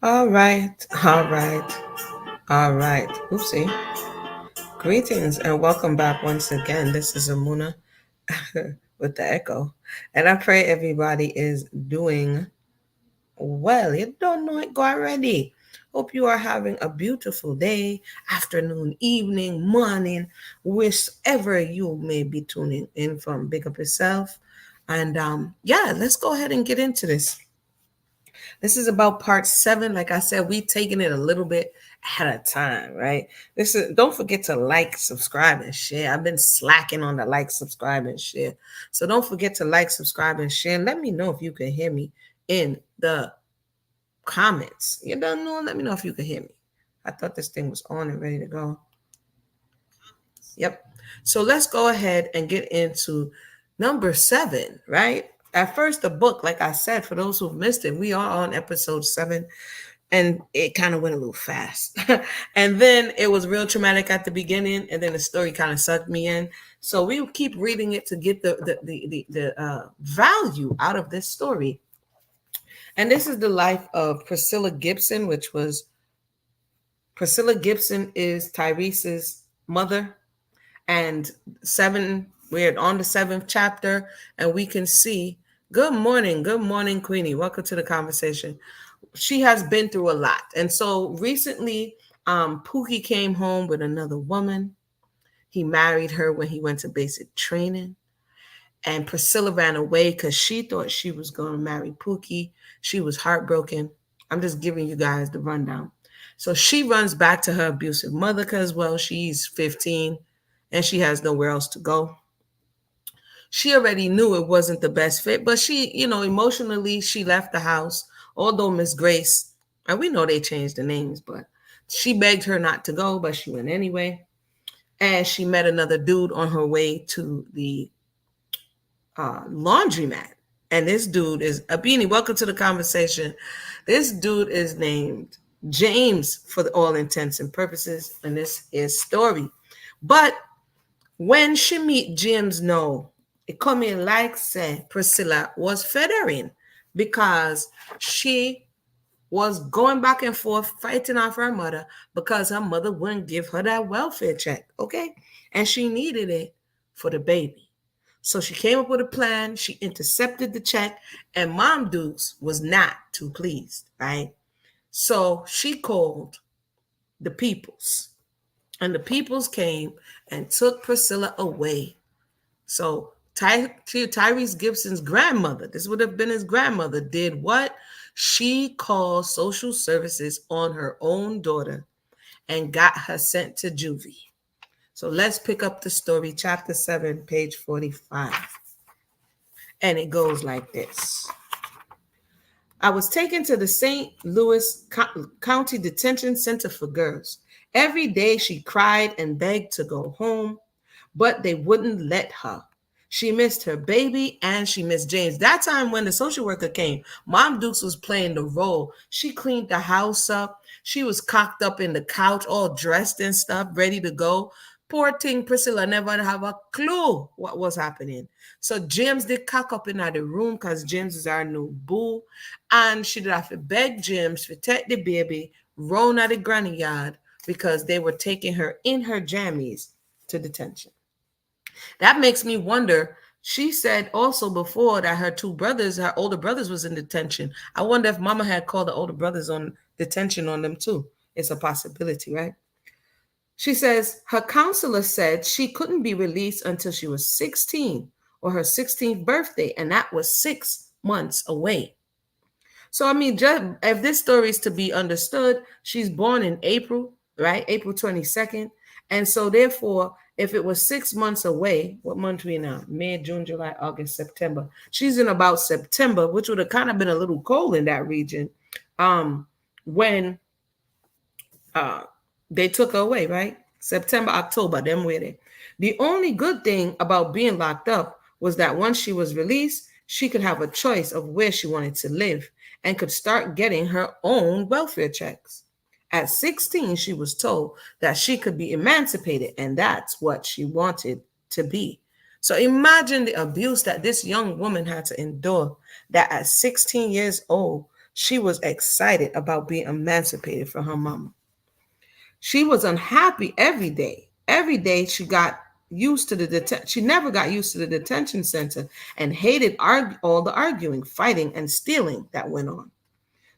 All right, all right, all right. Oopsie. Greetings and welcome back once again. This is Amuna with the echo. And I pray everybody is doing well. You don't know it, go already. Hope you are having a beautiful day, afternoon, evening, morning, whichever you may be tuning in from. Big up yourself. And yeah, let's go ahead and get into this. This is about part 7. Like I said, we taking it a little bit at a time, right? This is don't forget to like, subscribe, and share. I've been slacking on the like, subscribe, and share. So don't forget to like, subscribe, and share. Let me know if you can hear me in the comments. You don't know? Let me know if you can hear me. I thought this thing was on and ready to go. Yep. So let's go ahead and get into number 7, right? At first, the book, like I said, for those who've missed it, we are on episode 7, and it kind of went a little fast. And then it was real traumatic at the beginning, and then the story kind of sucked me in. So we keep reading it to get the value out of this story. And this is the life of Priscilla Gibson, which was Priscilla Gibson is Tyrese's mother. And we're on the 7th chapter, and we can see, good morning, Queenie. Welcome to the conversation. She has been through a lot. And so recently, Pookie came home with another woman. He married her when he went to basic training. And Priscilla ran away because she thought she was going to marry Pookie. She was heartbroken. I'm just giving you guys the rundown. So she runs back to her abusive mother because, well, she's 15 and she has nowhere else to go. She already knew it wasn't the best fit, but she, emotionally, she left the house. Although Miss Grace, and we know they changed the names, but she begged her not to go, but she went anyway. And she met another dude on her way to the laundromat. And this dude is Abini. Welcome to the conversation. This dude is named James for all intents and purposes, and this is story. But when she meet James, no, it come in like say Priscilla was feathering because she was going back and forth fighting off her mother because her mother wouldn't give her that welfare check, okay? And she needed it for the baby. So she came up with a plan. She intercepted the check, and Mom Dukes was not too pleased, right? So she called the Peoples, and the Peoples came and took Priscilla away. So Tyrese Gibson's grandmother, this would have been his grandmother, did what? She called social services on her own daughter and got her sent to juvie. So let's pick up the story, chapter 7, page 45. And it goes like this. I was taken to the St. Louis County Detention Center for Girls. Every day she cried and begged to go home, but they wouldn't let her. She missed her baby and she missed James. That time when the social worker came, Mom Dukes was playing the role. She cleaned the house up. She was cocked up in the couch, all dressed and stuff, ready to go. Poor thing, Priscilla never have a clue what was happening. So James did cock up in the room because James is our new boo. And she did have to beg James to take the baby, run at the granny yard because they were taking her in her jammies to detention. That makes me wonder. She said also before that her two brothers, her older brothers, was in detention. I wonder if Mama had called the older brothers on detention on them too. It's a possibility, right? She says her counselor said she couldn't be released until she was 16 or her 16th birthday, and that was 6 months away. So, I mean, just if this story is to be understood, she's born in April, right? April 22nd. And so, therefore, if it was 6 months away, what month are we now? May, June, July, August, September. She's in about September, which would have kind of been a little cold in that region when they took her away, right? September, October, them were there. The only good thing about being locked up was that once she was released, she could have a choice of where she wanted to live and could start getting her own welfare checks. At 16, she was told that she could be emancipated, and that's what she wanted to be. So imagine the abuse that this young woman had to endure, that at 16 years old, She was excited about being emancipated from her mama. She was unhappy every day. Every day she got used to the she never got used to the detention center and hated all the arguing, fighting, and stealing that went on.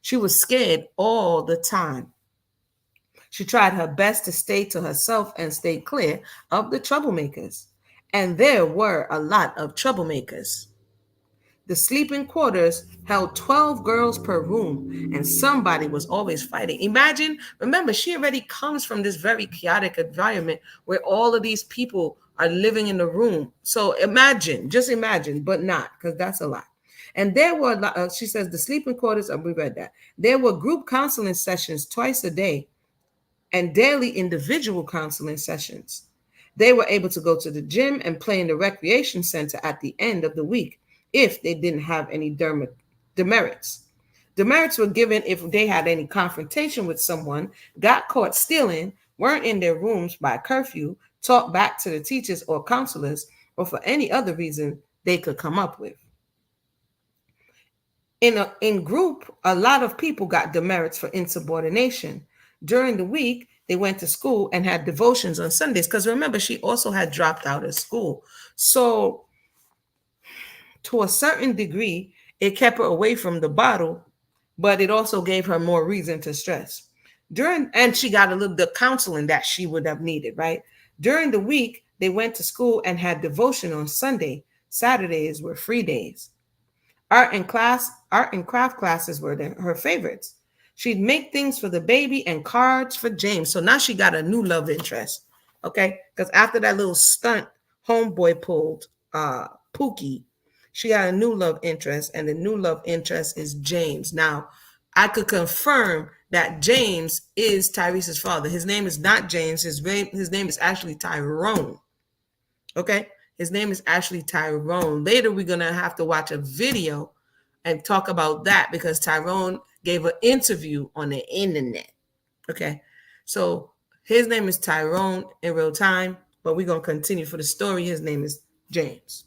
She was scared all the time. She tried her best to stay to herself and stay clear of the troublemakers. And there were a lot of troublemakers. The sleeping quarters held 12 girls per room, and somebody was always fighting. Imagine, remember, she already comes from this very chaotic environment where all of these people are living in the room. So imagine, just imagine, but not, because that's a lot. And there were, she says, the sleeping quarters, we read that. There were group counseling sessions twice a day and daily individual counseling sessions. They were able to go to the gym and play in the recreation center at the end of the week if they didn't have any demerits. Demerits were given if they had any confrontation with someone, got caught stealing, weren't in their rooms by curfew, talked back to the teachers or counselors, or for any other reason they could come up with. In group, a lot of people got demerits for insubordination. During the week, they went to school and had devotions on Sundays. Because remember, she also had dropped out of school. So, to a certain degree, it kept her away from the bottle, but it also gave her more reason to stress. And she got a little the counseling that she would have needed, right? During the week, they went to school and had devotion on Sunday. Saturdays were free days. Art and craft classes were her favorites. She'd make things for the baby and cards for James. So now she got a new love interest. Okay. Because after that little stunt homeboy pulled Pookie, she got a new love interest, and the new love interest is James. Now, I could confirm that James is Tyrese's father. His name is not James. His name is actually Tyrone. Okay. His name is actually Tyrone. Later, we're going to have to watch a video and talk about that because Tyrone gave an interview on the internet. Okay. So his name is Tyrone in real time, but we're going to continue for the story. His name is James.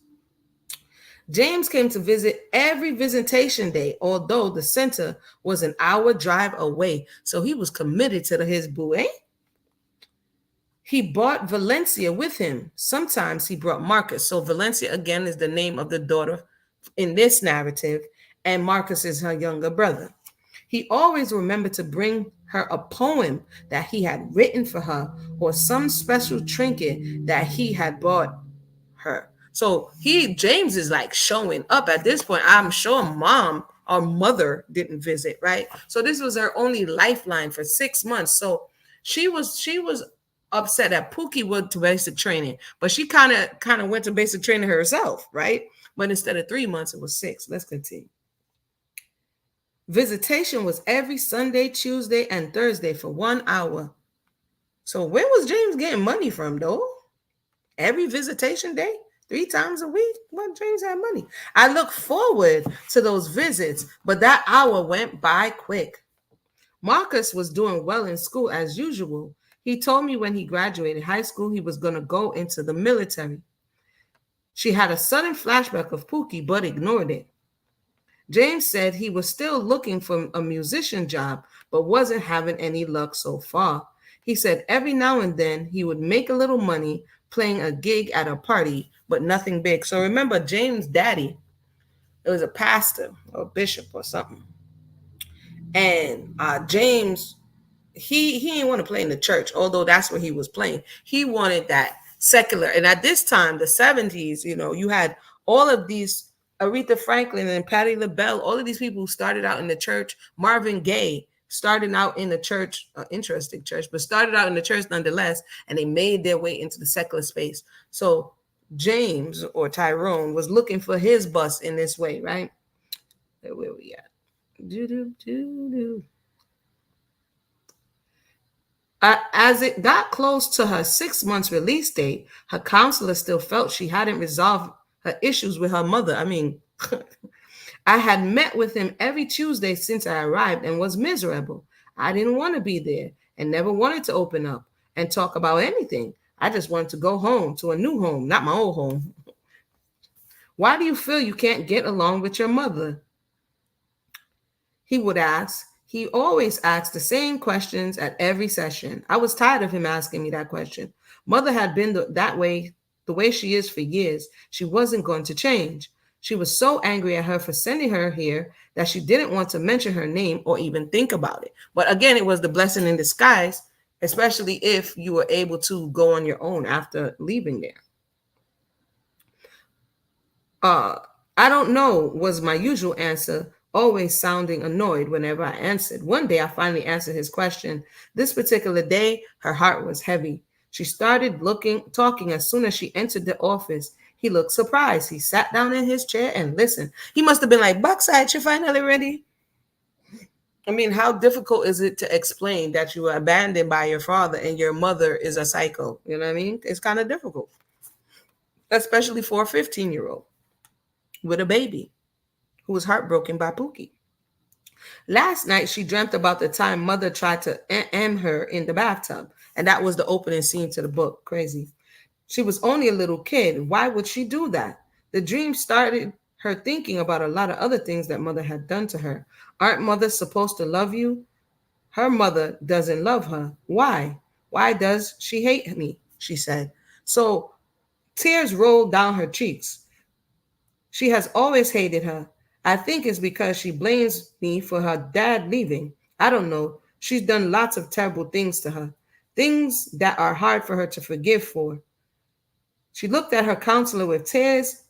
James came to visit every visitation day, although the center was an hour drive away. So he was committed to his boo, eh? He brought Valencia with him. Sometimes he brought Marcus. So Valencia, again, is the name of the daughter in this narrative, and Marcus is her younger brother. He always remembered to bring her a poem that he had written for her or some special trinket that he had bought her. So James is like showing up at this point. I'm sure mom or mother didn't visit, right? So this was her only lifeline for 6 months. So she was upset that Pookie went to basic training, but she kind of went to basic training herself, right? But instead of 3 months, it was 6. Let's continue. Visitation was every Sunday, Tuesday, and Thursday for 1 hour. So where was James getting money from, though? Every visitation day, 3 times a week? Well, James had money. I look forward to those visits, but that hour went by quick. Marcus was doing well in school as usual. He told me when he graduated high school, he was going to go into the military. She had a sudden flashback of Pookie, but ignored it. James said he was still looking for a musician job, but wasn't having any luck so far. He said every now and then he would make a little money playing a gig at a party, but nothing big. So remember, James' daddy, it was a pastor or bishop or something. And James, he didn't want to play in the church, although that's where he was playing. He wanted that secular. And at this time, the 70s, you had all of these, Aretha Franklin and Patti LaBelle, all of these people who started out in the church. Marvin Gaye started out in the church, interesting church, but started out in the church nonetheless, and they made their way into the secular space. So James or Tyrone was looking for his bus in this way, right? Where we at? As it got close to her 6 months release date, her counselor still felt she hadn't resolved her issues with her mother. I mean, I had met with him every Tuesday since I arrived and was miserable. I didn't want to be there and never wanted to open up and talk about anything. I just wanted to go home to a new home, not my old home. Why do you feel you can't get along with your mother? He always asked the same questions at every session. I was tired of him asking me that question. Mother had been the way she is for years. She wasn't going to change. She was so angry at her for sending her here that she didn't want to mention her name or even think about it. But again, it was the blessing in disguise, especially if you were able to go on your own after leaving there. Uh, I don't know, was my usual answer, always sounding annoyed whenever I answered. One day I finally answered his question. This particular day, her heart was heavy. She started talking as soon as she entered the office. He looked surprised. He sat down in his chair and listened. He must have been like, Buckside, you finally ready? I mean, how difficult is it to explain that you were abandoned by your father and your mother is a psycho? You know what I mean? It's kind of difficult, especially for a 15-year-old with a baby who was heartbroken by Pookie. Last night, she dreamt about the time mother tried to M her in the bathtub, and that was the opening scene to the book. Crazy. She was only a little kid. Why would she do that? The dream started her thinking about a lot of other things that mother had done to her. Aren't mothers supposed to love you? Her mother doesn't love her. Why? Why does she hate me? She said. So tears rolled down her cheeks. She has always hated her. I think it's because she blames me for her dad leaving. I don't know. She's done lots of terrible things to her, things that are hard for her to forgive for. She looked at her counselor with tears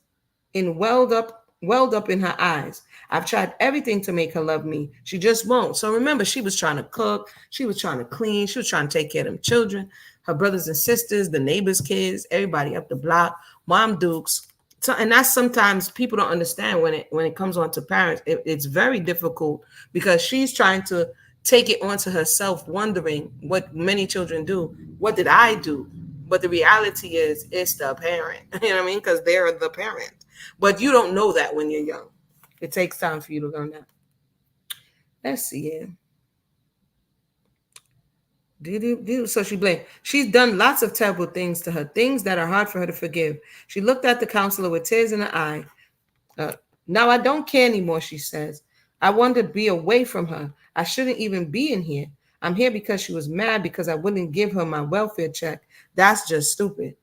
welled up in her eyes. I've tried everything to make her love me. She just won't. So remember, she was trying to cook, she was trying to clean, she was trying to take care of them children, her brothers and sisters, the neighbors' kids, everybody up the block, mom dukes. So, and that's sometimes people don't understand when it comes on to parents. It's very difficult because she's trying to take it onto herself, wondering what many children do. What did I do? But the reality is, it's the parent. You know what I mean? Because they're the parent. But you don't know that when you're young. It takes time for you to learn that. Let's see here. So she blamed. She's done lots of terrible things to her, things that are hard for her to forgive. She looked at the counselor with tears in her eye. Uh, now I don't care anymore, she says. I want to be away from her. I shouldn't even be in here. I'm here because she was mad because I wouldn't give her my welfare check. That's just stupid.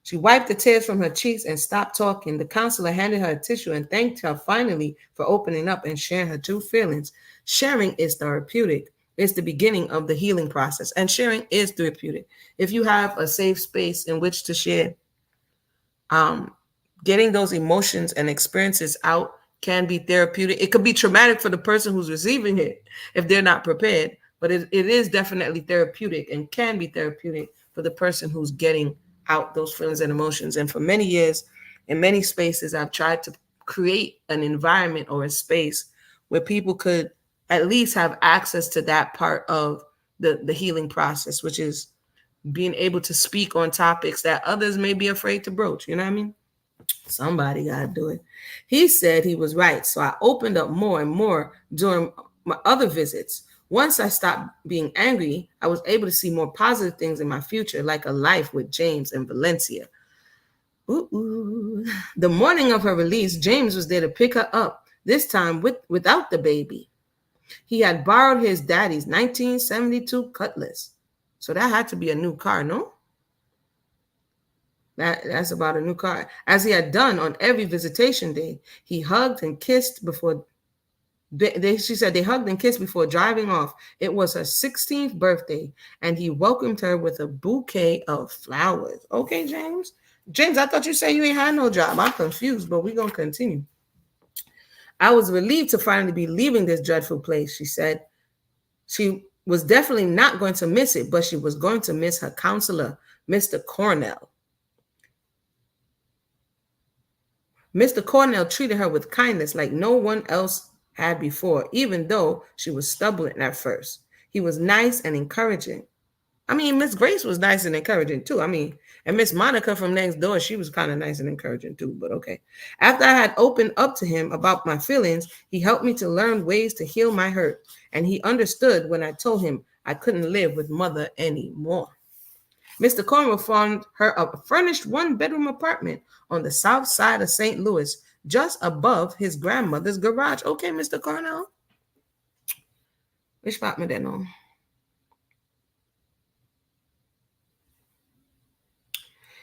She wiped the tears from her cheeks and stopped talking. The counselor handed her a tissue and thanked her finally for opening up and sharing her true feelings. Sharing is therapeutic. It's the beginning of the healing process, and sharing is therapeutic. If you have a safe space in which to share, um, getting those emotions and experiences out can be therapeutic. It could be traumatic for the person who's receiving it if they're not prepared, but it is definitely therapeutic and can be therapeutic for the person who's getting out those feelings and emotions. And for many years, in many spaces, I've tried to create an environment or a space where people could at least have access to that part of the healing process, which is being able to speak on topics that others may be afraid to broach. You know what I mean? Somebody got to do it. He said he was right. So I opened up more and more during my other visits. Once I stopped being angry, I was able to see more positive things in my future, like a life with James and Valencia. Ooh. The morning of her release, James was there to pick her up, this time without the baby. He had borrowed his daddy's 1972 Cutlass. So that had to be a new car, no? That's about a new car. As he had done on every visitation day, he hugged and kissed before she said they hugged and kissed before driving off. It was her 16th birthday, and he welcomed her with a bouquet of flowers. Okay, James. James, I thought you said you ain't had no job. I'm confused, but we're going to continue. I was relieved to finally be leaving this dreadful place, she said. She was definitely not going to miss it, but she was going to miss her counselor, Mr. Cornell. Mr. Cornell treated her with kindness like no one else had before, even though she was stubborn at first. He was nice and encouraging. I mean, Miss Grace was nice and encouraging too. I mean, and Miss Monica from next door, she was kind of nice and encouraging too, but okay. After I had opened up to him about my feelings, he helped me to learn ways to heal my hurt. And he understood when I told him I couldn't live with mother anymore. Mr. Cornwell found her a furnished one-bedroom apartment on the south side of St. Louis, just above his grandmother's garage. Okay, Mr. Cornell. Which part me then know?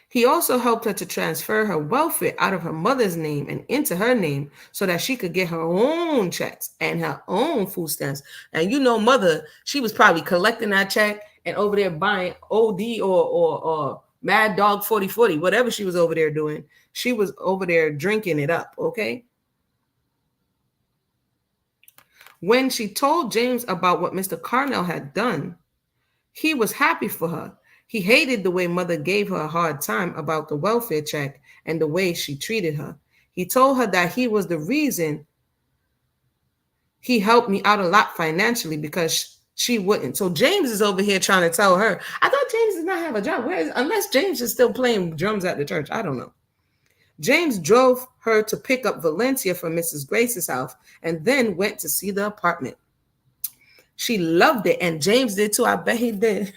He also helped her to transfer her welfare out of her mother's name and into her name so that she could get her own checks and her own food stamps. And you know, mother, she was probably collecting that check and over there buying OD or Mad Dog 4040, whatever she was over there doing. She was over there drinking it up, okay? When she told James about what Mr. Carnell had done, he was happy for her. He hated the way mother gave her a hard time about the welfare check and the way she treated her. He told her that he was the reason he helped me out a lot financially because she wouldn't. So James is over here trying to tell her, I thought James did not have a job. Where is, unless James is still playing drums at the church. I don't know. James drove her to pick up Valencia from Mrs. Grace's house and then went to see the apartment. She loved it, and James did too. I bet he did.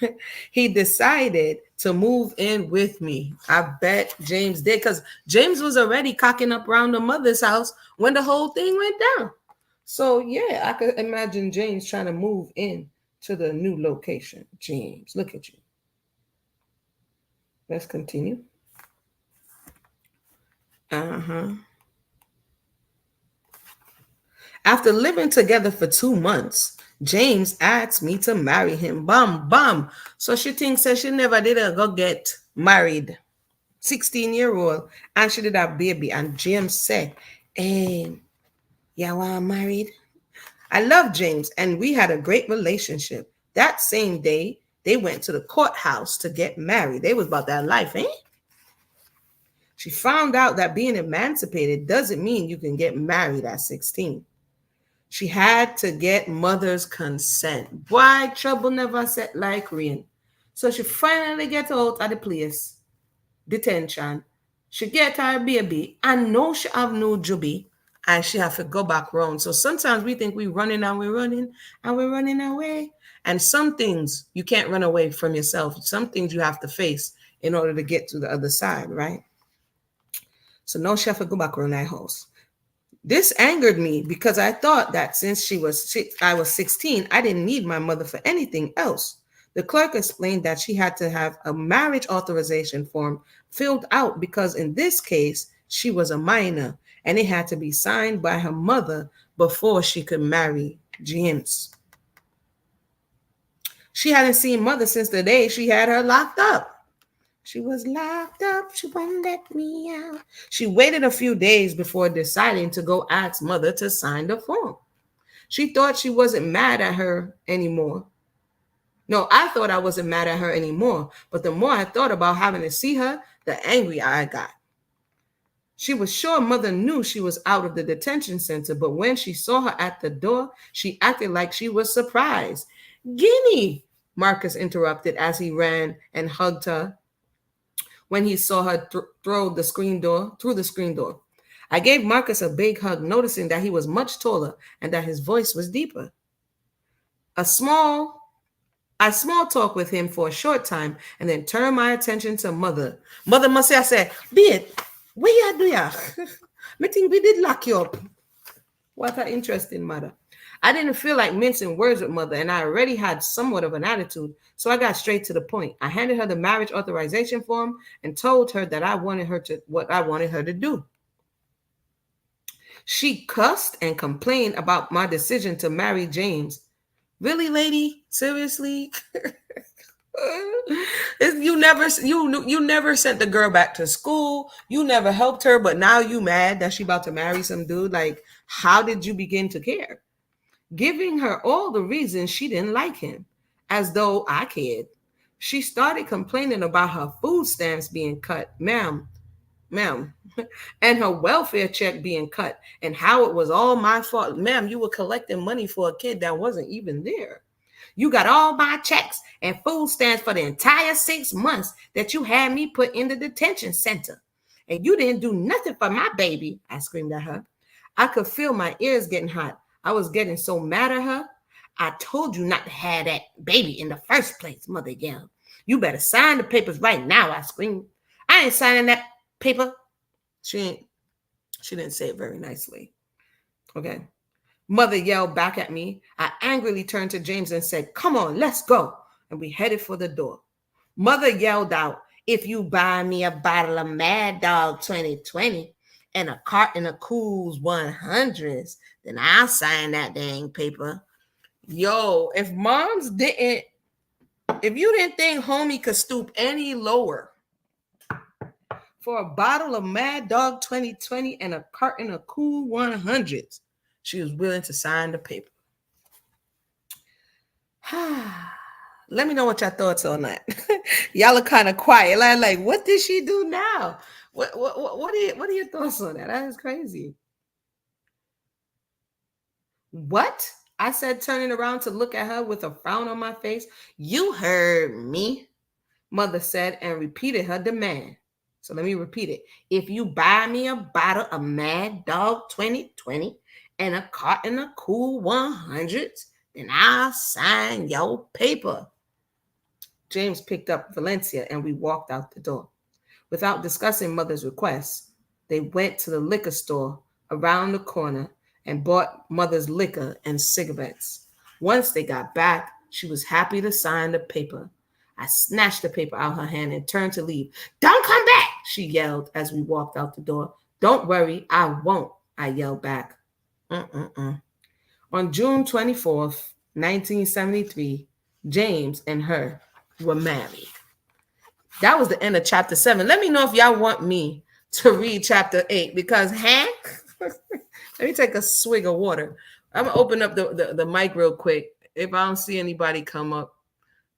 He decided to move in with me. I bet James did, because James was already cocking up around the mother's house when the whole thing went down. So yeah, I could imagine James trying to move in to the new location. James, look at you. Let's continue. Uh-huh. After living together for 2 months, James asked me to marry him. Bam, bam. So she thinks that she never did go get married. 16-year-old, and she did have baby. And James said, hey, y'all want married? I love James, and we had a great relationship. That same day, they went to the courthouse to get married. They was about that life, eh? She found out that being emancipated doesn't mean you can get married at 16. She had to get mother's consent. Why trouble never set like rain? So she finally get out of the place, detention. She get her baby and know she have no jubby and she have to go back round. So sometimes we think we're running and we're running and we're running away. And some things you can't run away from yourself. Some things you have to face in order to get to the other side, right? So now she have to go back around that house. This angered me because I thought that since I was 16, I didn't need my mother for anything else. The clerk explained that she had to have a marriage authorization form filled out because in this case, she was a minor and it had to be signed by her mother before she could marry James. She hadn't seen mother since the day she had her locked up. She was locked up. She won't let me out. She waited a few days before deciding to go ask mother to sign the form. She thought she wasn't mad at her anymore. No, I thought I wasn't mad at her anymore. But the more I thought about having to see her, the angrier I got. She was sure mother knew she was out of the detention center, but when she saw her at the door, she acted like she was surprised. Guinea, Marcus interrupted as he ran and hugged her when he saw her through the screen door. I gave Marcus a big hug, noticing that he was much taller and that his voice was deeper. I small talk with him for a short time and then turned my attention to mother. Mother must say, I said, "Babe, where you do ya?" Me think we did lock you up. What an interesting mother. I didn't feel like mincing words with mother, and I already had somewhat of an attitude, so I got straight to the point. I handed her the marriage authorization form and told her that what I wanted her to do. She cussed and complained about my decision to marry James. Really, lady? Seriously? You never sent the girl back to school. You never helped her, but now you mad that she about to marry some dude. Like, how did you begin to care? Giving her all the reasons she didn't like him, as though I cared. She started complaining about her food stamps being cut, ma'am, and her welfare check being cut, and how it was all my fault. Ma'am, you were collecting money for a kid that wasn't even there. You got all my checks and food stamps for the entire 6 months that you had me put in the detention center. And you didn't do nothing for my baby, I screamed at her. I could feel my ears getting hot. I was getting so mad at her. I told you not to have that baby in the first place, mother yelled. You better sign the papers right now, I screamed. I ain't signing that paper. She didn't say it very nicely. Okay. Mother yelled back at me. I angrily turned to James and said, "Come on, let's go." And we headed for the door. Mother yelled out, "If you buy me a bottle of Mad Dog 2020 and a carton of Cool's 100s, then I'll sign that dang paper." Yo, if you didn't think homie could stoop any lower for a bottle of Mad Dog 2020 and a carton of Cool 100s, she was willing to sign the paper. Let me know what your thoughts on that. Y'all are kind of quiet. Like, what did she do now? What are your thoughts on that? That is crazy. What? I said, turning around to look at her with a frown on my face. "You heard me," Mother said, and repeated her demand. So let me repeat it. "If you buy me a bottle of Mad Dog 2020 and a carton of Cool 100s, then I'll sign your paper." James picked up Valencia and we walked out the door. Without discussing Mother's request, they went to the liquor store around the corner and bought Mother's liquor and cigarettes. Once they got back, she was happy to sign the paper. I snatched the paper out of her hand and turned to leave. "Don't come back," she yelled as we walked out the door. "Don't worry, I won't," I yelled back. On June 24th, 1973, James and her were married. That was the end of chapter 7. Let me know if y'all want me to read chapter 8 because, let me take a swig of water. I'm going to open up the mic real quick. If I don't see anybody come up,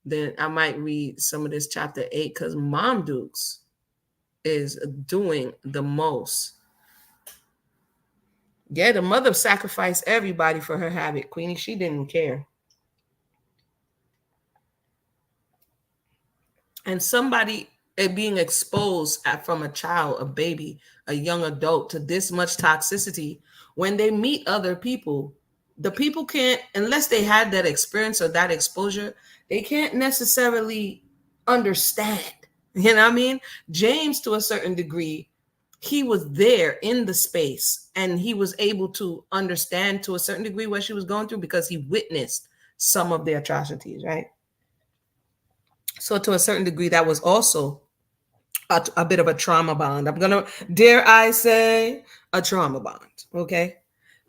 then I might read some of this chapter 8 because Mom Dukes is doing the most. Yeah, the mother sacrificed everybody for her habit, Queenie. She didn't care. And somebody being exposed from a child, a baby, a young adult to this much toxicity, when they meet other people, the people can't, unless they had that experience or that exposure, they can't necessarily understand. You know what I mean? James, to a certain degree, he was there in the space and he was able to understand to a certain degree what she was going through because he witnessed some of the atrocities, right? So to a certain degree, that was also a bit of a trauma bond. Dare I say, a trauma bond. Okay.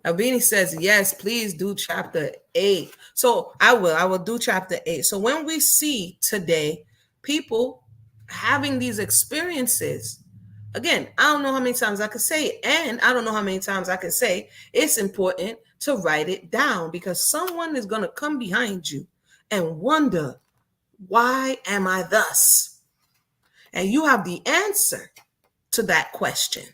Albini says, yes, please do chapter 8. So I will do chapter 8. So when we see today people having these experiences, again, I don't know how many times I could say it, and I don't know how many times I could say it's important to write it down because someone is going to come behind you and wonder, why am I thus? And you have the answer to that question.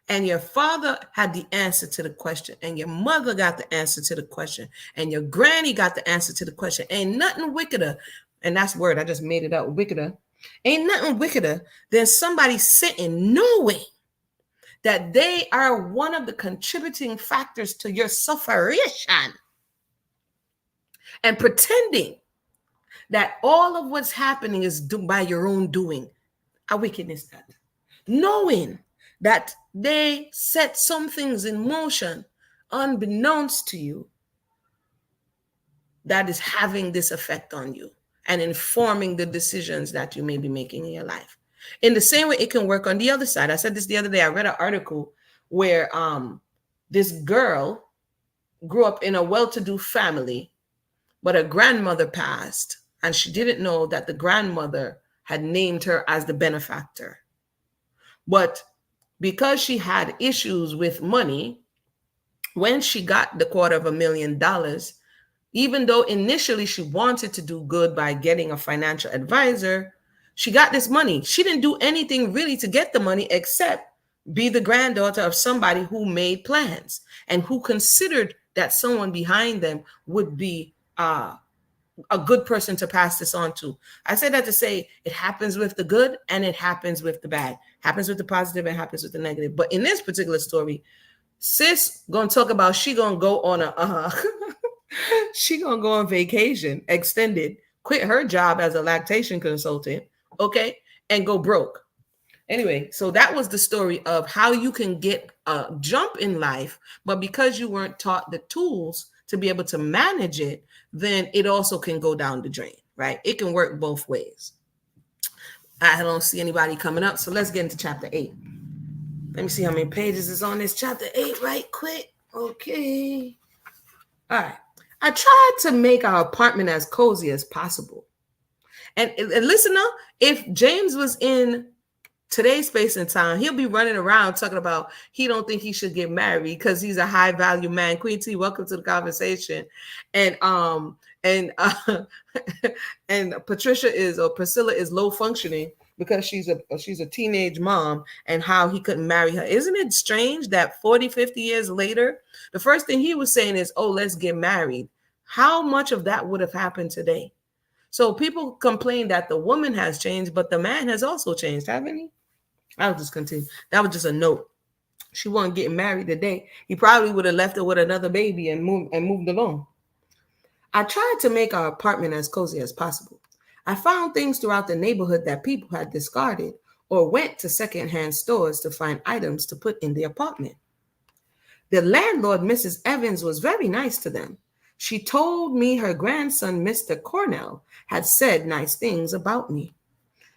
And your father had the answer to the question. And your mother got the answer to the question. And your granny got the answer to the question. Ain't nothing wickeder. And that's word. I just made it up. Wickeder. Ain't nothing wickeder than somebody sitting knowing that they are one of the contributing factors to your suffering and pretending that all of what's happening is by your own doing. A wickedness that. Knowing that they set some things in motion unbeknownst to you that is having this effect on you and informing the decisions that you may be making in your life. In the same way, it can work on the other side. I said this the other day. I read an article where this girl grew up in a well-to-do family, but her grandmother passed, and she didn't know that the grandmother had named her as the benefactor. But because she had issues with money, when she got the $250,000, even though initially she wanted to do good by getting a financial advisor, she got this money. She didn't do anything really to get the money except be the granddaughter of somebody who made plans and who considered that someone behind them would be a good person to pass this on to. I say that to say it happens with the good and it happens with the bad. Happens with the positive and happens with the negative. But in this particular story, sis gonna talk about she gonna go on she gonna go on vacation, extended, quit her job as a lactation consultant, okay, and go broke. Anyway, so that was the story of how you can get jump in life, but because you weren't taught the tools to be able to manage it, then it also can go down the drain, right? It can work both ways. I don't see anybody coming up, so let's get into chapter 8. Let me see how many pages is on this chapter 8 right quick. Okay. All right. I tried to make our apartment as cozy as possible. And listen up, if James was in today's space and time, he'll be running around talking about he don't think he should get married because he's a high value man. Queen T, welcome to the conversation. And and and Priscilla is low functioning because she's a teenage mom, and how he couldn't marry her. Isn't it strange that 40, 50 years later, the first thing he was saying is, oh, let's get married. How much of that would have happened today? So people complain that the woman has changed, but the man has also changed, haven't he? I'll just continue. That was just a note. She wasn't getting married today. He probably would have left her with another baby and moved along. I tried to make our apartment as cozy as possible. I found things throughout the neighborhood that people had discarded, or went to secondhand stores to find items to put in the apartment. The landlord, Mrs. Evans, was very nice to them. She told me her grandson, Mr. Cornell, had said nice things about me.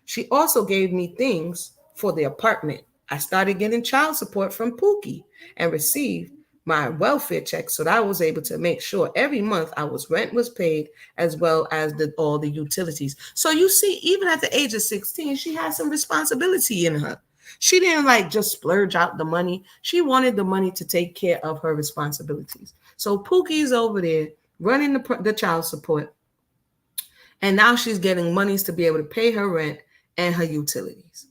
She also gave me things for the apartment. I started getting child support from Pookie and received my welfare check, so that I was able to make sure every month rent was paid, as well as all the utilities. So you see, even at the age of 16, she had some responsibility in her. She didn't like just splurge out the money. She wanted the money to take care of her responsibilities. So Pookie's over there running the child support, and now she's getting monies to be able to pay her rent and her utilities.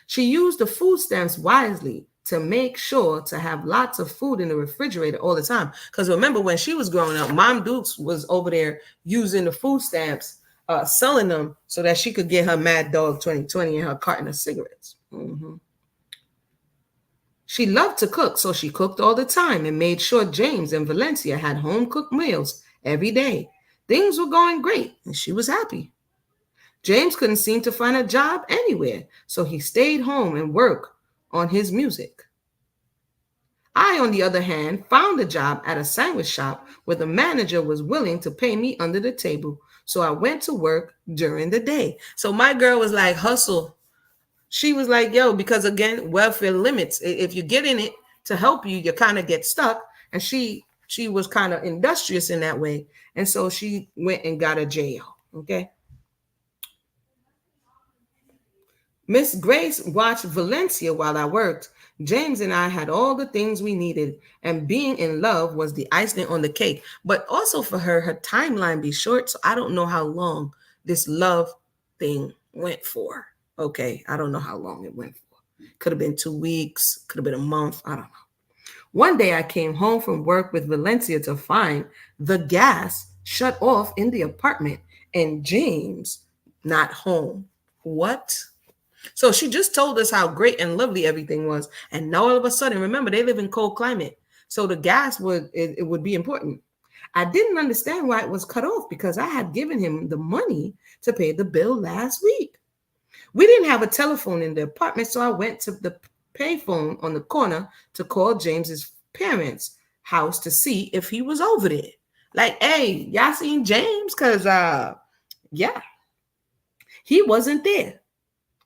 She used the food stamps wisely to make sure to have lots of food in the refrigerator all the time. Because remember, when she was growing up, Mom Dukes was over there using the food stamps, selling them so that she could get her Mad Dog 2020 and her carton of cigarettes. Mm-hmm. She loved to cook, so she cooked all the time and made sure James and Valencia had home-cooked meals every day. Things were going great, and she was happy. James couldn't seem to find a job anywhere, so he stayed home and worked on his music. I, on the other hand, found a job at a sandwich shop where the manager was willing to pay me under the table, so I went to work during the day. So my girl was like, hustle. She was like, yo, because again, welfare limits. If you get in it to help you, you kind of get stuck. And she was kind of industrious in that way. And so she went and got a job. Okay. Miss Grace watched Valencia while I worked. James and I had all the things we needed, and being in love was the icing on the cake. But also for her timeline be short, so I don't know how long this love thing went for. Okay, I don't know how long it went for. Could have been 2 weeks, could have been a month, I don't know. One day I came home from work with Valencia to find the gas shut off in the apartment and James not home. What? So she just told us how great and lovely everything was. And now all of a sudden, remember, they live in cold climate. So the gas would be important. I didn't understand why it was cut off because I had given him the money to pay the bill last week. We didn't have a telephone in the apartment, so I went to the payphone on the corner to call James's parents' house to see if he was over there. Like, hey, y'all seen James? Because, yeah, he wasn't there.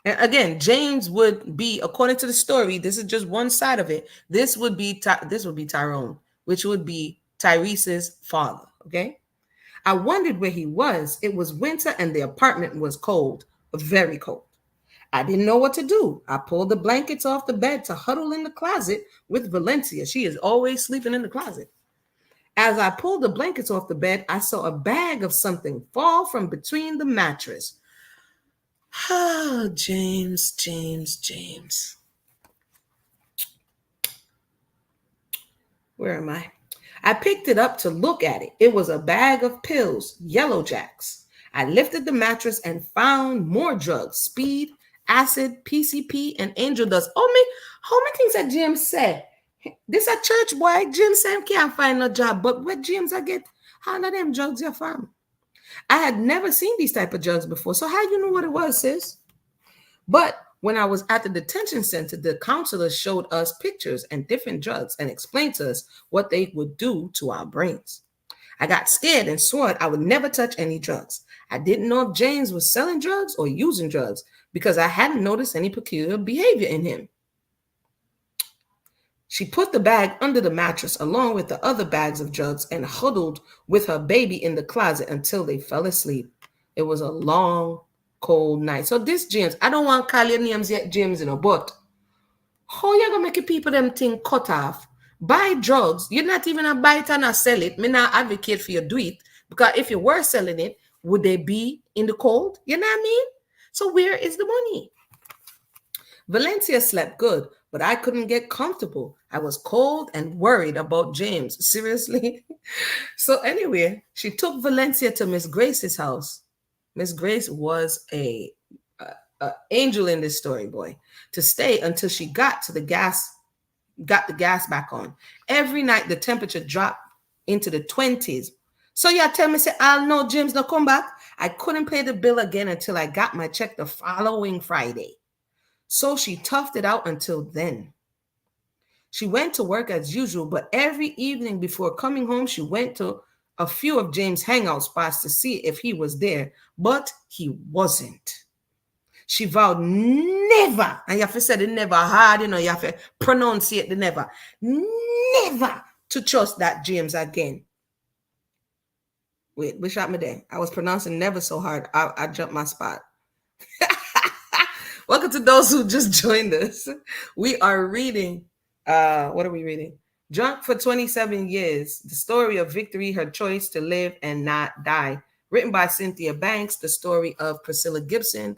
And again, James would be, according to the story, this is just one side of it. This would be Tyrone, which would be Tyrese's father. Okay. I wondered where he was. It was winter and the apartment was cold, very cold. I didn't know what to do. I pulled the blankets off the bed to huddle in the closet with Valencia. She is always sleeping in the closet. As I pulled the blankets off the bed, I saw a bag of something fall from between the mattress. Oh, James. Where am I? I picked it up to look at it. It was a bag of pills, Yellow Jacks. I lifted the mattress and found more drugs, speed, acid, PCP, and angel dust. Oh, how many things that James said? This a church boy. James said can't find no job, but what James I get? How of them drugs you found? I had never seen these type of drugs before. So how you know what it was, sis? But When I was at the detention center, the counselor showed us pictures and different drugs and explained to us what they would do to our brains. I got scared and swore I would never touch any drugs. I didn't know if James was selling drugs or using drugs because I hadn't noticed any peculiar behavior in him. She put the bag under the mattress along with the other bags of drugs and huddled with her baby in the closet until they fell asleep. It was a long, cold night. So this James, I don't want to call your names yet, James, but how you gonna make people them thing cut off? Buy drugs. You're not even a buy it and a sell it. Me not advocate for you do it. Because if you were selling it, would they be in the cold? You know what I mean? So where is the money? Valencia slept good, but I couldn't get comfortable. I was cold and worried about James. Seriously? So anyway, she took Valencia to Miss Grace's house. Miss Grace was a angel in this story, boy, to stay until she got the gas back on. Every night the temperature dropped into the 20s. So you tell me, say, I'll know James not come back. I couldn't pay the bill again until I got my check the following Friday. So she toughed it out until then. She went to work as usual, but every evening before coming home, she went to a few of James' hangout spots to see if he was there, but he wasn't. She vowed never, and you have to say the never hard, you have to pronounce it the never to trust that James again. Wait, which shot me there? I was pronouncing never so hard. I jumped my spot. Welcome to those who just joined us. We are reading, what are we reading? Drunk for 27 Years, the story of victory, her choice to live and not die. Written by Cynthia Banks, the story of Priscilla Gibson,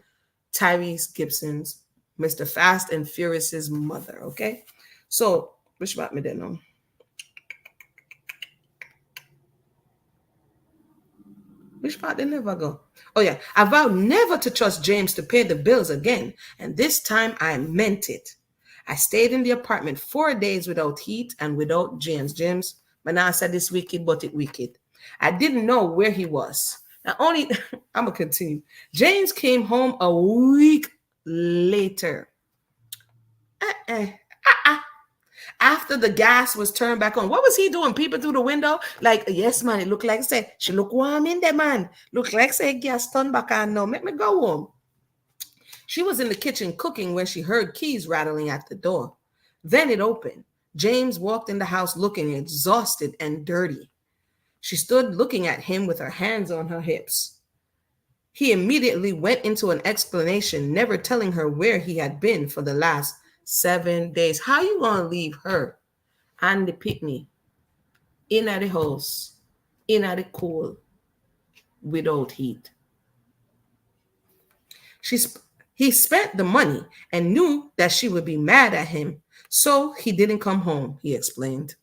Tyrese Gibson's Mr. Fast and Furious's mother, okay? So, which about me then? No? Which part did never go? Oh, yeah. I vowed never to trust James to pay the bills again, and this time I meant it. I stayed in the apartment 4 days without heat and without James. James, when I said this wicked, but it wicked. I didn't know where he was. Not only, I'm going to continue. James came home a week later. After the gas was turned back on. What was he doing? Peeping through the window? Like, yes, man, it looked like, say, she look warm in there, man. Look like, say, gas turned back on now. Make me go home. She was in the kitchen cooking when she heard keys rattling at the door. Then it opened. James walked in the house looking exhausted and dirty. She stood looking at him with her hands on her hips. He immediately went into an explanation, never telling her where he had been for the last 7 days. How you gonna leave her and the pitney in at the house, in at the cool, without heat? He spent the money and knew that she would be mad at him, so he didn't come home, he explained.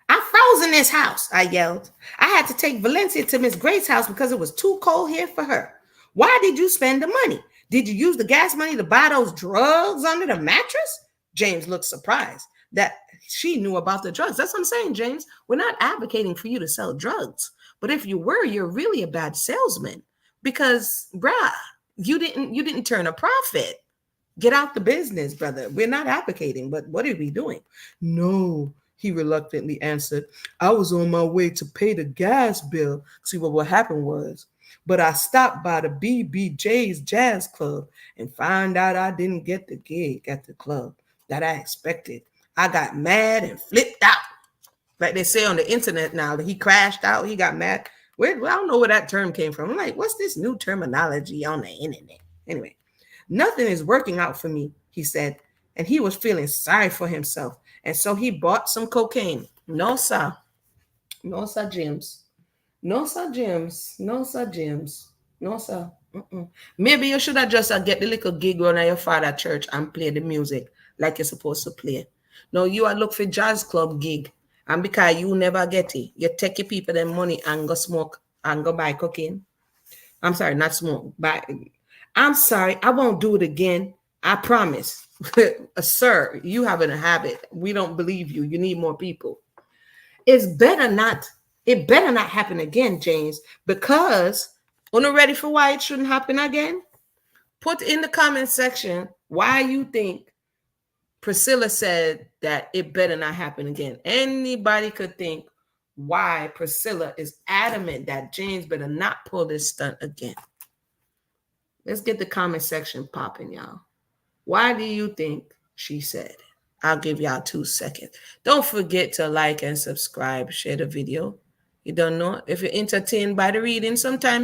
I froze in this house, I yelled. I had to take Valencia to Miss Grace's house because it was too cold here for her. Why did you spend the money? Did you use the gas money to buy those drugs under the mattress? James looked surprised that she knew about the drugs. That's what I'm saying, James. We're not advocating for you to sell drugs. But if you were, you're really a bad salesman because, bruh, you didn't turn a profit. Get out the business, brother. We're not advocating, but what are we doing? No, he reluctantly answered. I was on my way to pay the gas bill. See, what happened was, but I stopped by the BBJ's Jazz Club and found out I didn't get the gig at the club that I expected. I got mad and flipped out. Like they say on the internet now, that he crashed out, he got mad. I don't know where that term came from. I'm like, what's this new terminology on the internet? Anyway, nothing is working out for me, he said, and he was feeling sorry for himself. And so he bought some cocaine. No, sir. No, sir, James. No, sir, James. No, sir, James. No, sir. Maybe you should have just get the little gig on at your father's church and play the music like you're supposed to play. No, you are look for jazz club gig. And because you never get it, you take your people their money and go smoke and go buy cocaine. I'm sorry, not smoke. I'm sorry, I won't do it again. I promise. Sir, you have a habit. We don't believe you. You need more people. It better not happen again, James, because we're not ready for why it shouldn't happen again. Put in the comment section why you think Priscilla said that it better not happen again. Anybody could think why Priscilla is adamant that James better not pull this stunt again. Let's get the comment section popping, y'all. Why do you think she said it? I'll give y'all 2 seconds. Don't forget to like and subscribe, share the video. You don't know if you're entertained by the reading sometime,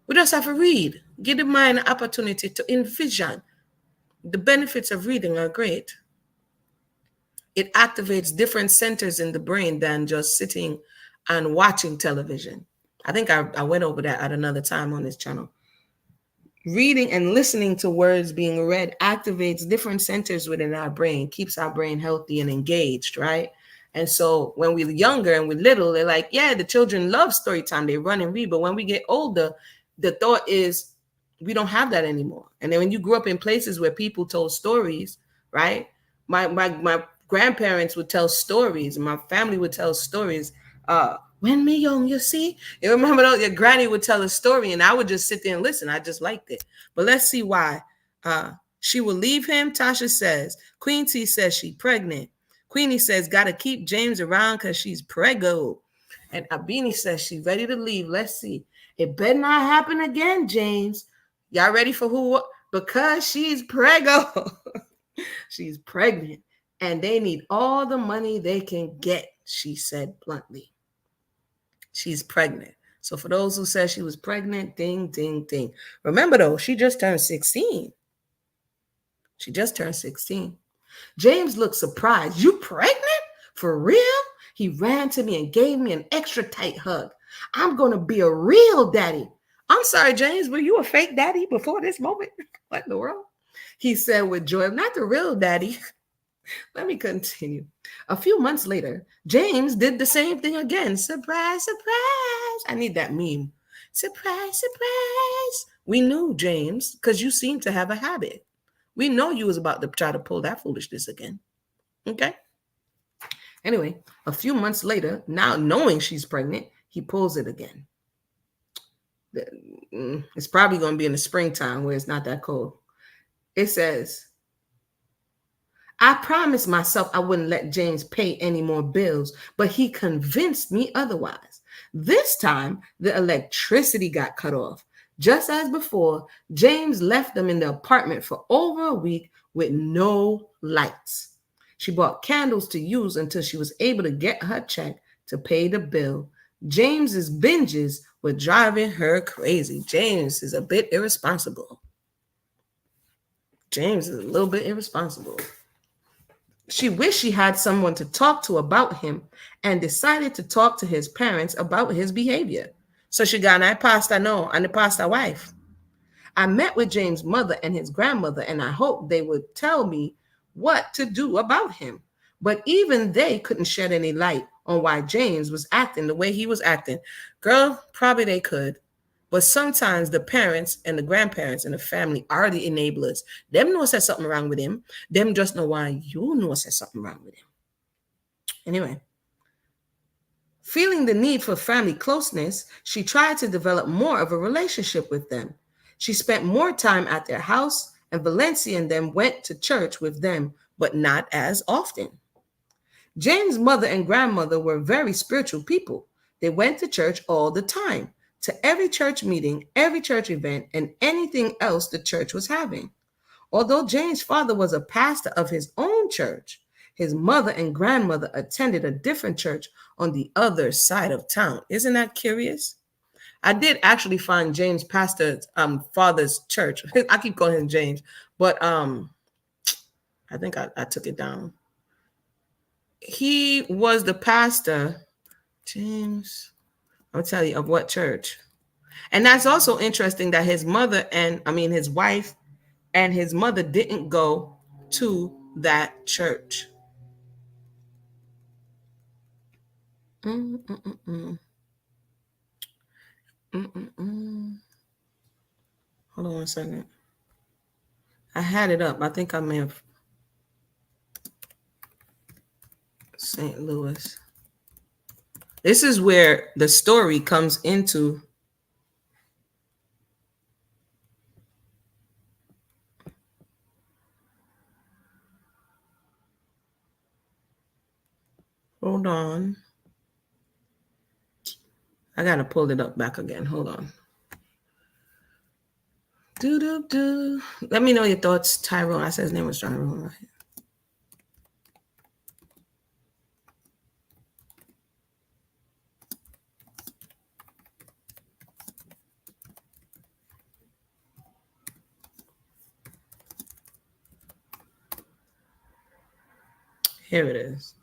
we just have to read. Give the mind an opportunity to envision. The benefits of reading are great. It activates different centers in the brain than just sitting and watching television. I think I went over that at another time on this channel. Reading and listening to words being read activates different centers within our brain, keeps our brain healthy and engaged, right? And so when we're younger and we're little, they're like, yeah, the children love story time. They run and read. But when we get older, the thought is we don't have that anymore. And then when you grew up in places where people told stories, right? My grandparents would tell stories, and my family would tell stories. When me young, you see, you remember your granny would tell a story, and I would just sit there and listen. I just liked it. But let's see why. She will leave him. Tasha says. Queen T says she pregnant. Queenie says got to keep James around because she's preggo. And Abini says she's ready to leave. Let's see. It better not happen again, James. Y'all ready for who? Because she's preggo. She's pregnant, and they need all the money they can get, she said bluntly. She's pregnant. So for those who said she was pregnant, ding, ding, ding. Remember, though, she just turned 16. She just turned 16. James looked surprised. You pregnant? For real? He ran to me and gave me an extra tight hug. I'm going to be a real daddy. I'm sorry, James, were you a fake daddy before this moment? What in the world? He said with joy, not the real daddy. Let me continue. A few months later, James did the same thing again. Surprise, surprise. I need that meme. Surprise, surprise. We knew, James, because you seem to have a habit. We know you was about to try to pull that foolishness again. Okay? Anyway, a few months later, now knowing she's pregnant, he pulls it again. It's probably going to be in the springtime where it's not that cold. It says, I promised myself I wouldn't let James pay any more bills, but he convinced me otherwise. This time, the electricity got cut off. Just as before, James left them in the apartment for over a week with no lights. She bought candles to use until she was able to get her check to pay the bill. James's binges were driving her crazy. James is a bit irresponsible. James is a little bit irresponsible. She wished she had someone to talk to about him and decided to talk to his parents about his behavior. So she got an pastor no and the pastor wife. I met with James' mother and his grandmother, and I hoped they would tell me what to do about him. But even they couldn't shed any light on why James was acting the way he was acting. Girl, probably they could. But sometimes the parents and the grandparents and the family are the enablers. Them know there's something wrong with him. Them just know why you know there's something wrong with him. Anyway, feeling the need for family closeness, she tried to develop more of a relationship with them. She spent more time at their house, and Valencia and them went to church with them, but not as often. James' mother and grandmother were very spiritual people. They went to church all the time, to every church meeting, every church event, and anything else the church was having. Although James' father was a pastor of his own church, his mother and grandmother attended a different church on the other side of town. Isn't that curious? I did actually find James' pastor's father's church. I keep calling him James, but I think I took it down. He was the pastor, James, I'll tell you, of what church. And that's also interesting that his wife and his mother didn't go to that church. Hold on 1 second. I had it up. I think I may have St. Louis. This is where the story comes into. on. I gotta pull it up back again. Hold on. Do. Let me know your thoughts, Tyrone. I said his name was Tyrone, right? Here it is.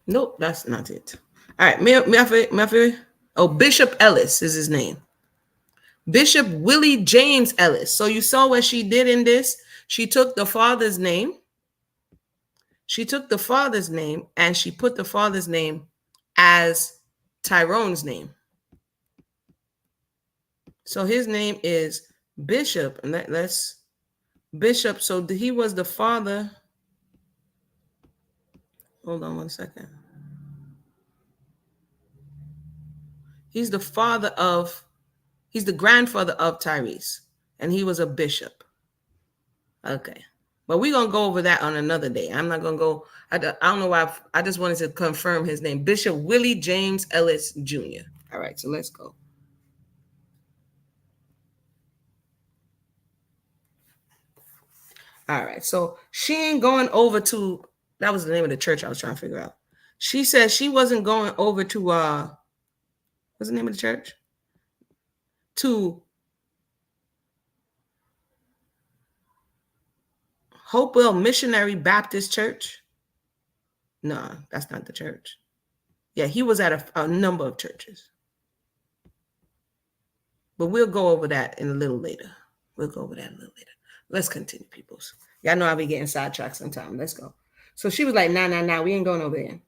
Nope, that's not it. All right, oh, Bishop Ellis is his name. Bishop Willie James Ellis. So you saw what she did in this? She took the father's name. She took the father's name and she put the father's name as Tyrone's name. So his name is Bishop, and let's Bishop. So he was the father. Hold on 1 second. He's the grandfather of Tyrese, and he was a bishop. Okay. But we're going to go over that on another day. I'm not going to go. I don't know why. I just wanted to confirm his name. Bishop Willie James Ellis Jr. All right, so let's go. All right, so she ain't going over to, that was the name of the church I was trying to figure out. She said she wasn't going over to, what's the name of the church? To Hopewell Missionary Baptist Church. No, that's not the church. Yeah, he was at a number of churches. But we'll go over that in a little later. Let's continue, peoples. Y'all know I'll be getting sidetracked sometime. Let's go. So she was like, nah, we ain't going over there.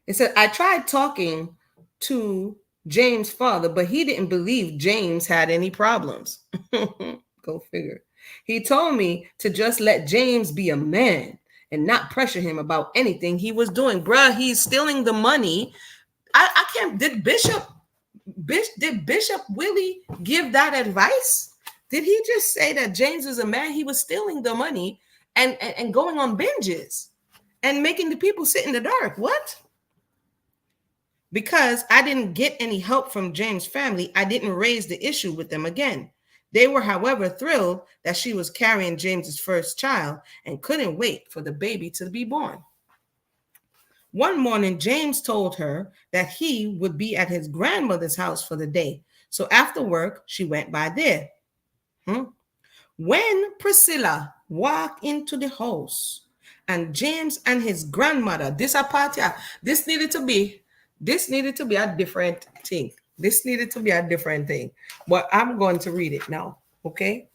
It said, I tried talking to James' father, but he didn't believe James had any problems. Go figure. He told me to just let James be a man and not pressure him about anything he was doing. Bruh, he's stealing the money. I can't, did Bishop Willie give that advice? Did he just say that James was a man? He was stealing the money and going on binges and making the people sit in the dark. What? Because I didn't get any help from James' family, I didn't raise the issue with them again. They were, however, thrilled that she was carrying James's first child and couldn't wait for the baby to be born. One morning, James told her that he would be at his grandmother's house for the day. So after work, she went by there. When Priscilla walked into the house and James and his grandmother, this needed to be a different thing. But I'm going to read it now, okay?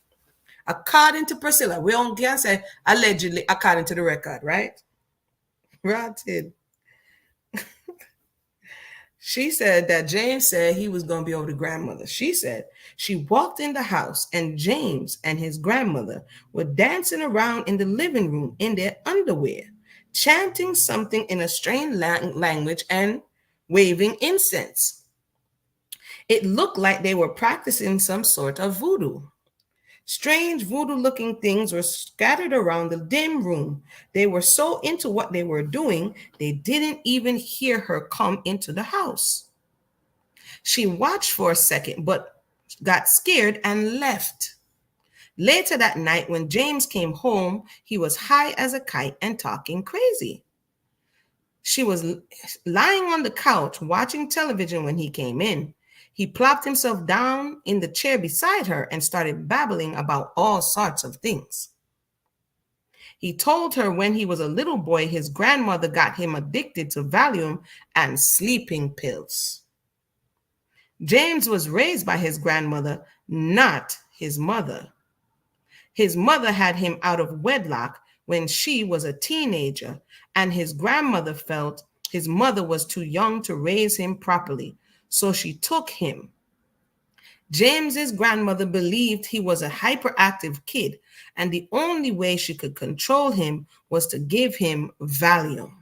According to Priscilla, we don't can say allegedly according to the record, right? Right. She said that James said he was going to be over the grandmother. She said she walked in the house and James and his grandmother were dancing around in the living room in their underwear, chanting something in a strange language and waving incense. It looked like they were practicing some sort of voodoo. Strange voodoo-looking things were scattered around the dim room. They were so into what they were doing, they didn't even hear her come into the house. She watched for a second, but got scared and left. Later that night, when James came home, he was high as a kite and talking crazy. She was lying on the couch watching television when he came in. He plopped himself down in the chair beside her and started babbling about all sorts of things. He told her when he was a little boy, his grandmother got him addicted to Valium and sleeping pills. James was raised by his grandmother, not his mother. His mother had him out of wedlock when she was a teenager, and his grandmother felt his mother was too young to raise him properly. So she took him. James's grandmother believed he was a hyperactive kid, and the only way she could control him was to give him Valium.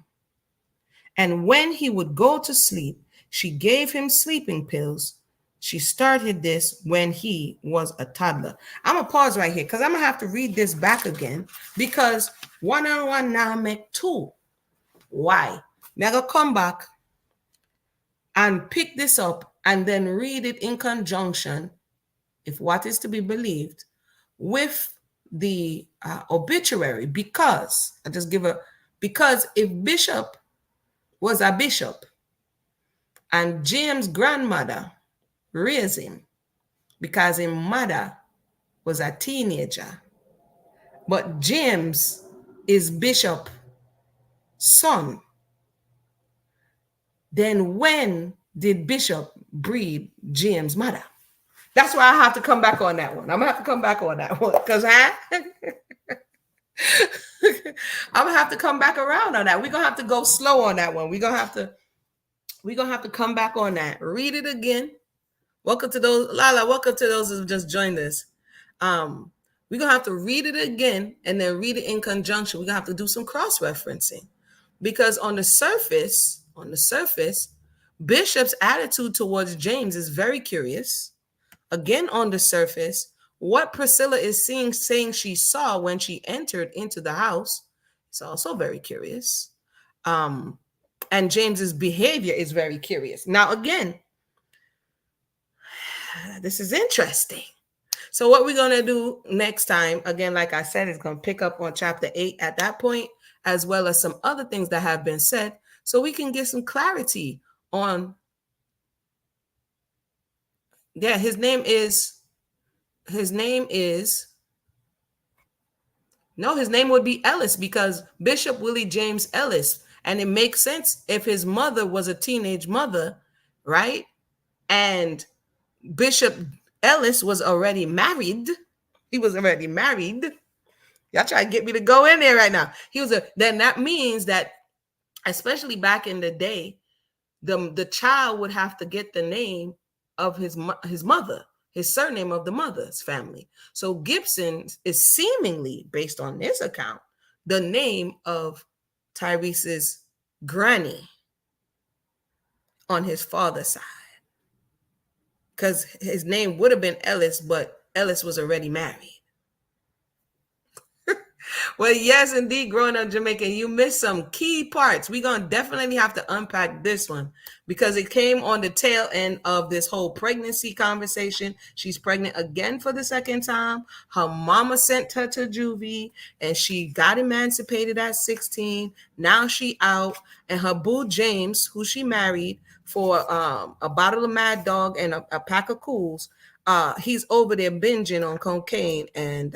And when he would go to sleep, she gave him sleeping pills She started this when he was a toddler. I'm gonna pause right here because I'm gonna have to read this back again because one and one now make two. Why? Now gonna come back and pick this up and then read it in conjunction, if what is to be believed, with the obituary. Because I just give a because if Bishop was a bishop and James' grandmother raised him because his mother was a teenager, but James is Bishop's son, then when did Bishop breed James' mother? That's why I have to come back on that one. I'm gonna have to come back on that one because I'm gonna have to come back around on that. We're gonna have to go slow on that one. We're gonna have to come back on that. Read it again. Welcome to those Lala. Welcome to those who just joined us. We're gonna have to read it again and then read it in conjunction. We're gonna have to do some cross-referencing because on the surface, Bishop's attitude towards James is very curious. Again, on the surface, what Priscilla is saying she saw when she entered into the house is also very curious. And James's behavior is very curious. Now, again, this is interesting. So what we're going to do next time, again, like I said, is going to pick up on chapter 8 at that point, as well as some other things that have been said, so we can get some clarity on, his name would be Ellis because Bishop Willie James Ellis. And it makes sense if his mother was a teenage mother, right? And Bishop Ellis was already married. He was already married. Y'all try to get me to go in there right now. Then that means that, especially back in the day, the child would have to get the name of his mother, his surname of the mother's family. So Gibson is seemingly, based on this account, the name of Tyrese's granny on his father's side. Because his name would have been Ellis, but Ellis was already married. Well, yes, indeed, growing up Jamaican, you missed some key parts. We're going to definitely have to unpack this one because it came on the tail end of this whole pregnancy conversation. She's pregnant again for the second time. Her mama sent her to juvie and she got emancipated at 16. Now she out, and her boo James, who she married for a bottle of Mad Dog and a pack of Cools, he's over there binging on cocaine and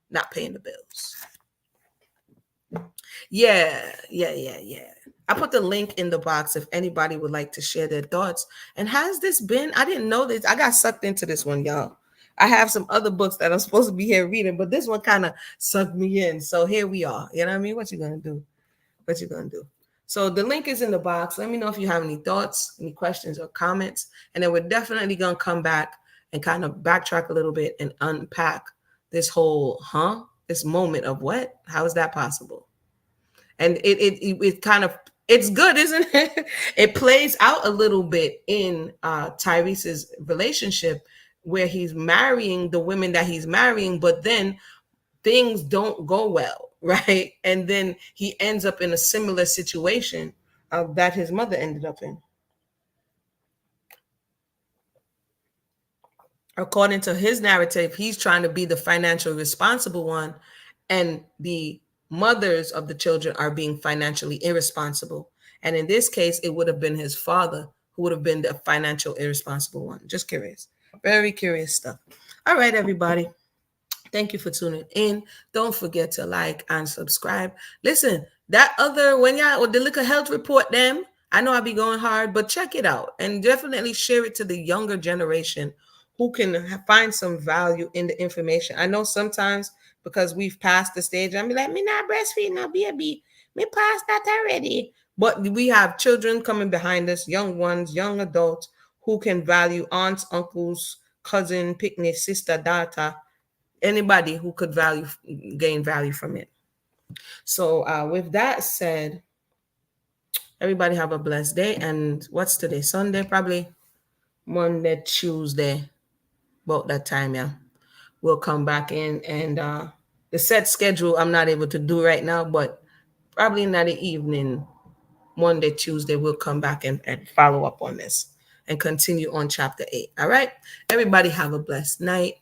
not paying the bills. Yeah. I put the link in the box if anybody would like to share their thoughts. And has this been, I didn't know this. I got sucked into this one, y'all. I have some other books that I'm supposed to be here reading, but this one kind of sucked me in. So here we are. You know what I mean? What you going to do? So the link is in the box. Let me know if you have any thoughts, any questions or comments. And then we're definitely going to come back and kind of backtrack a little bit and unpack this whole, this moment of what? How is that possible? And it kind of, it's good, isn't it? It plays out a little bit in Tyrese's relationship where he's marrying the women that he's marrying, but then things don't go well, right? And then he ends up in a similar situation that his mother ended up in. According to his narrative, he's trying to be the financially responsible one, and the mothers of the children are being financially irresponsible. And in this case, it would have been his father who would have been the financial irresponsible one. Just curious. Very curious stuff. All right, everybody. Thank you for tuning in. Don't forget to like and subscribe. Listen, that other, when y'all, or the Liquor Health Report, them, I know I'll be going hard, but check it out and definitely share it to the younger generation who can find some value in the information. I know sometimes because we've passed the stage, I'm like, me not breastfeed, no baby. Me past that already. But we have children coming behind us, young ones, young adults who can value aunts, uncles, cousin, picnic, sister, daughter, anybody who could gain value from it. So with that said, everybody have a blessed day. And what's today? Sunday, probably. Monday, Tuesday, about that time, yeah. We'll come back in and the set schedule I'm not able to do right now, but probably in the evening, Monday, Tuesday, we'll come back and follow up on this and continue on chapter 8. All right. Everybody have a blessed night.